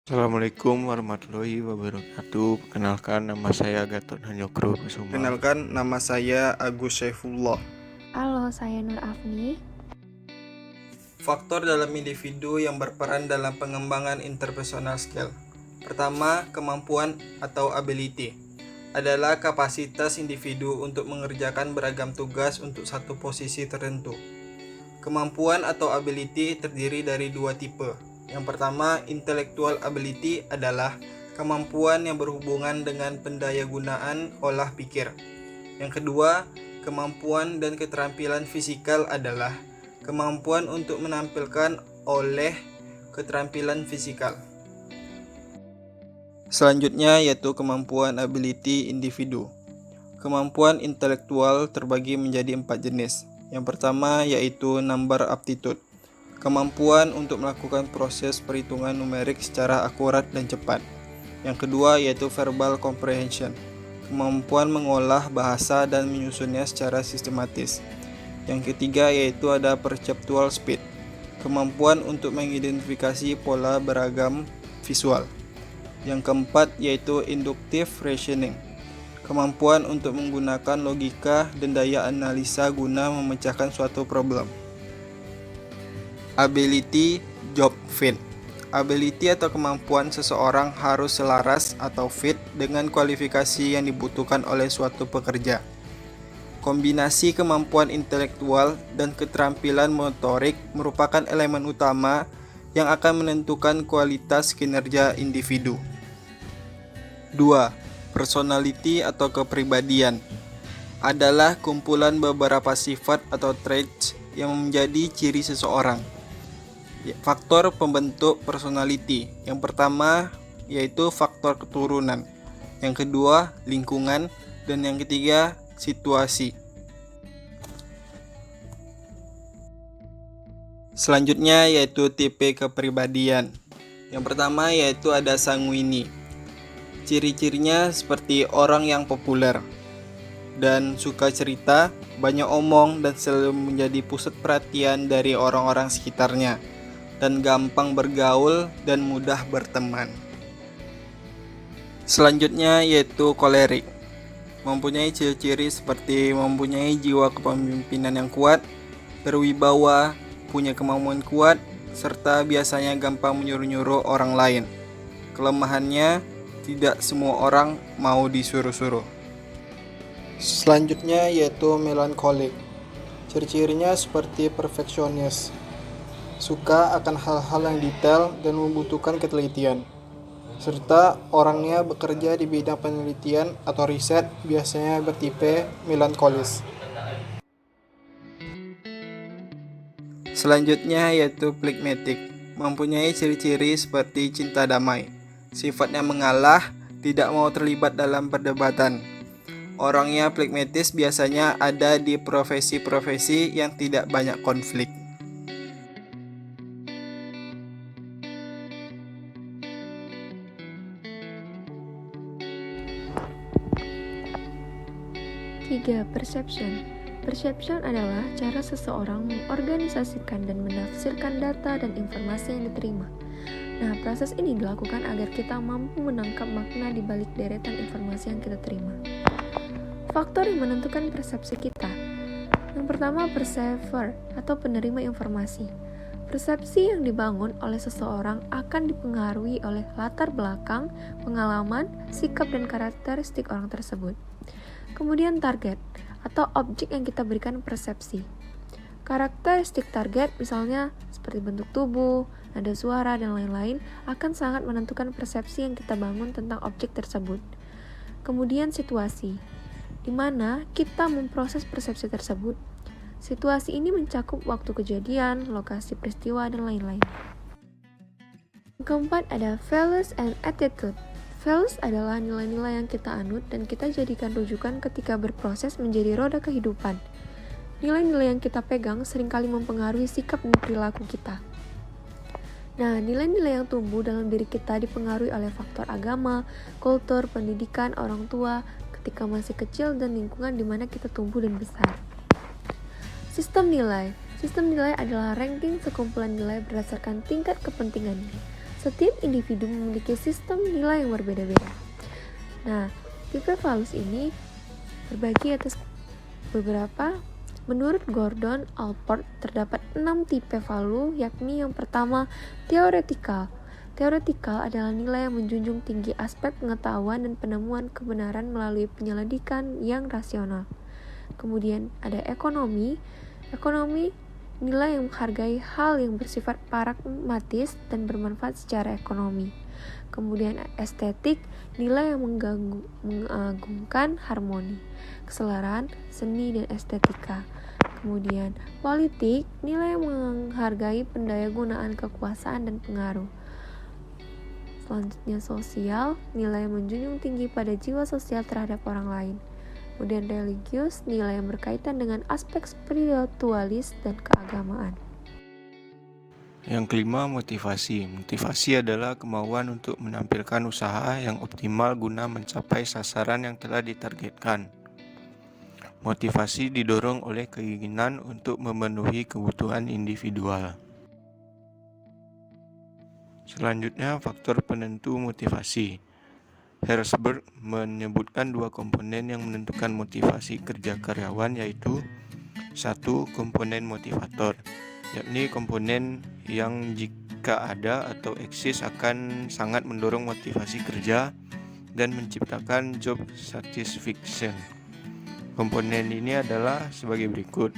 Assalamualaikum warahmatullahi wabarakatuh. Perkenalkan, nama saya Gatot Hanyokro Kusuma. Kenalkan, nama saya Agus Syaifullah. Halo, saya Nur Afni. Faktor dalam individu yang berperan dalam pengembangan interpersonal skill. Pertama, kemampuan atau ability adalah kapasitas individu untuk mengerjakan beragam tugas untuk satu posisi tertentu. Kemampuan atau ability terdiri dari dua tipe. Yang pertama, intellectual ability adalah kemampuan yang berhubungan dengan pendayagunaan olah pikir. Yang kedua, kemampuan dan keterampilan fisikal adalah kemampuan untuk menampilkan oleh keterampilan fisikal. Selanjutnya yaitu kemampuan ability individu. Kemampuan intelektual terbagi menjadi 4 jenis. Yang pertama yaitu number aptitude. Kemampuan untuk melakukan proses perhitungan numerik secara akurat dan cepat. Yang kedua yaitu verbal comprehension. Kemampuan mengolah bahasa dan menyusunnya secara sistematis. Yang ketiga yaitu ada perceptual speed. Kemampuan untuk mengidentifikasi pola beragam visual. Yang keempat yaitu inductive reasoning. Kemampuan untuk menggunakan logika dan daya analisa guna memecahkan suatu problem. Ability job fit. Ability atau kemampuan seseorang harus selaras atau fit dengan kualifikasi yang dibutuhkan oleh suatu pekerja. Kombinasi kemampuan intelektual dan keterampilan motorik merupakan elemen utama yang akan menentukan kualitas kinerja individu. 2. Personality atau kepribadian adalah kumpulan beberapa sifat atau traits yang menjadi ciri seseorang. Faktor pembentuk personality. Yang pertama yaitu faktor keturunan. Yang kedua lingkungan dan yang ketiga situasi. Selanjutnya yaitu tipe kepribadian. Yang pertama yaitu ada sanguini. Ciri-cirinya seperti orang yang populer dan suka cerita, banyak omong dan selalu menjadi pusat perhatian dari orang-orang sekitarnya dan gampang bergaul dan mudah berteman. Selanjutnya yaitu kolerik. Mempunyai ciri-ciri seperti mempunyai jiwa kepemimpinan yang kuat, berwibawa, punya kemauan kuat, serta biasanya gampang menyuruh-nyuruh orang lain. Kelemahannya, tidak semua orang mau disuruh-suruh. Selanjutnya yaitu melankolik. Ciri-cirinya seperti perfeksionis, suka akan hal-hal yang detail dan membutuhkan ketelitian, serta orangnya bekerja di bidang penelitian atau riset, biasanya bertipe melankolis. Selanjutnya yaitu phlegmatic. Mempunyai ciri-ciri seperti cinta damai, sifatnya mengalah, tidak mau terlibat dalam perdebatan. Orangnya phlegmatis biasanya ada di profesi-profesi yang tidak banyak konflik. Tiga, perception. Perception adalah cara seseorang mengorganisasikan dan menafsirkan data dan informasi yang diterima. Nah, proses ini dilakukan agar kita mampu menangkap makna di balik deretan informasi yang kita terima. Faktor yang menentukan persepsi kita. Yang pertama, perceiver atau penerima informasi. Persepsi yang dibangun oleh seseorang akan dipengaruhi oleh latar belakang, pengalaman, sikap, dan karakteristik orang tersebut. Kemudian target atau objek yang kita berikan persepsi. Karakteristik target misalnya seperti bentuk tubuh, nada suara, dan lain-lain akan sangat menentukan persepsi yang kita bangun tentang objek tersebut. Kemudian situasi, di mana kita memproses persepsi tersebut. Situasi ini mencakup waktu kejadian, lokasi peristiwa, dan lain-lain. Keempat ada values and attitude. Values adalah nilai-nilai yang kita anut dan kita jadikan rujukan ketika berproses menjadi roda kehidupan. Nilai-nilai yang kita pegang seringkali mempengaruhi sikap dan perilaku kita. Nah, nilai-nilai yang tumbuh dalam diri kita dipengaruhi oleh faktor agama, kultur, pendidikan, orang tua, ketika masih kecil, dan lingkungan di mana kita tumbuh dan besar. Sistem nilai. Sistem nilai adalah ranking sekumpulan nilai berdasarkan tingkat kepentingannya. Setiap individu memiliki sistem nilai yang berbeda-beda. Nah, tipe Falus ini berbagi atas beberapa. Menurut Gordon Allport, terdapat 6 tipe value, yakni yang pertama, teoretikal. Teoretikal adalah nilai yang menjunjung tinggi aspek pengetahuan dan penemuan kebenaran melalui penyelidikan yang rasional. Kemudian ada ekonomi. Ekonomi nilai yang menghargai hal yang bersifat pragmatis dan bermanfaat secara ekonomi. Kemudian estetik, nilai yang mengagungkan harmoni, keselaraan, seni, dan estetika. Kemudian politik, nilai yang menghargai pendayagunaan kekuasaan dan pengaruh. Selanjutnya sosial, nilai yang menjunjung tinggi pada jiwa sosial terhadap orang lain. Kemudian religius, nilai yang berkaitan dengan aspek spiritualis dan keagamaan. Yang kelima, motivasi. Motivasi adalah kemauan untuk menampilkan usaha yang optimal guna mencapai sasaran yang telah ditargetkan. Motivasi didorong oleh keinginan untuk memenuhi kebutuhan individual. Selanjutnya, faktor penentu motivasi. Herzberg menyebutkan 2 komponen yang menentukan motivasi kerja karyawan, yaitu 1. Komponen motivator, yakni komponen yang jika ada atau eksis akan sangat mendorong motivasi kerja dan menciptakan job satisfaction. Komponen ini adalah sebagai berikut: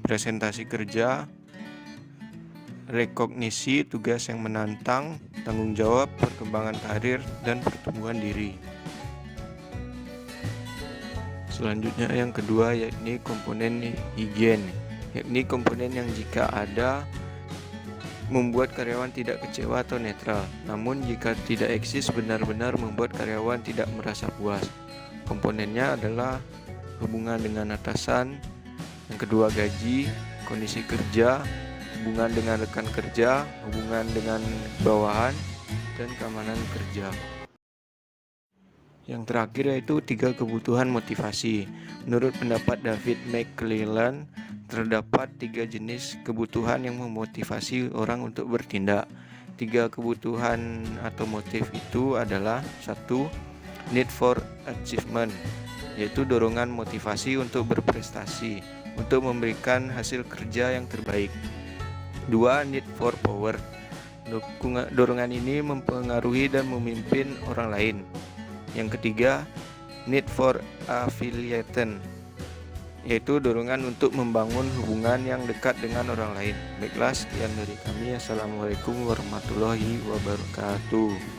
presentasi kerja, rekognisi tugas yang menantang, tanggung jawab, perkembangan karir, dan pertumbuhan diri. Selanjutnya yang kedua, yakni komponen higien, yakni komponen yang jika ada membuat karyawan tidak kecewa atau netral, namun jika tidak eksis benar-benar membuat karyawan tidak merasa puas. Komponennya adalah hubungan dengan atasan, yang kedua gaji, kondisi kerja, hubungan dengan rekan kerja, hubungan dengan bawahan, dan keamanan kerja. Yang terakhir yaitu 3 kebutuhan motivasi. Menurut pendapat David McClelland, terdapat 3 jenis kebutuhan yang memotivasi orang untuk bertindak. 3 kebutuhan atau motif itu adalah 1. Need for achievement, yaitu dorongan motivasi untuk berprestasi, untuk memberikan hasil kerja yang terbaik. 2. Need for power, dorongan ini mempengaruhi dan memimpin orang lain. Yang ketiga, need for affiliation, yaitu dorongan untuk membangun hubungan yang dekat dengan orang lain. Baiklah, sekian dari kami. Assalamualaikum warahmatullahi wabarakatuh.